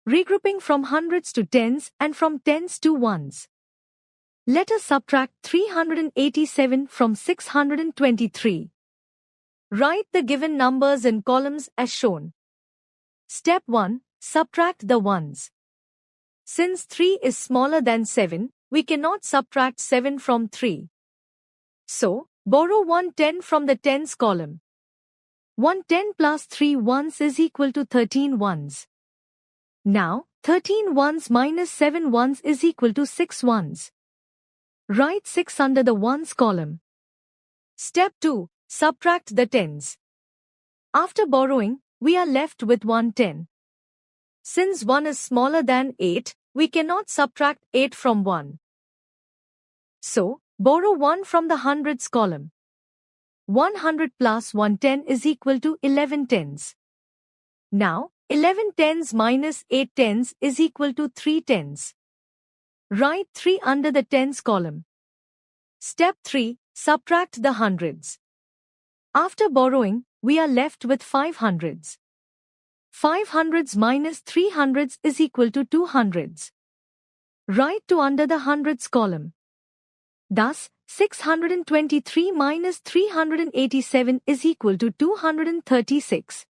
regrouping from hundreds to tens and from tens to ones. Let us subtract 387 from 623. Write the given numbers in columns as shown. Step 1. Subtract the ones. Since 3 is smaller than 7, we cannot subtract 7 from 3. So, borrow 110 from the tens column. 110 plus 3 ones is equal to 13 ones. Now, 13 ones minus 7 ones is equal to 6 ones. Write 6 under the ones column. Step 2. Subtract the tens. After borrowing, we are left with 110. Since 1 is smaller than 8, we cannot subtract 8 from 1. So, borrow 1 from the hundreds column. 100 plus 110 is equal to 11 tens. Now, 11 tens minus 8 tens is equal to 3 tens. Write 3 under the tens column. Step 3. Subtract the hundreds. After borrowing, we are left with 5 hundreds. 5 hundreds minus 3 hundreds is equal to 2 hundreds. Write 2 under the hundreds column. Thus, 623 minus 387 is equal to 236.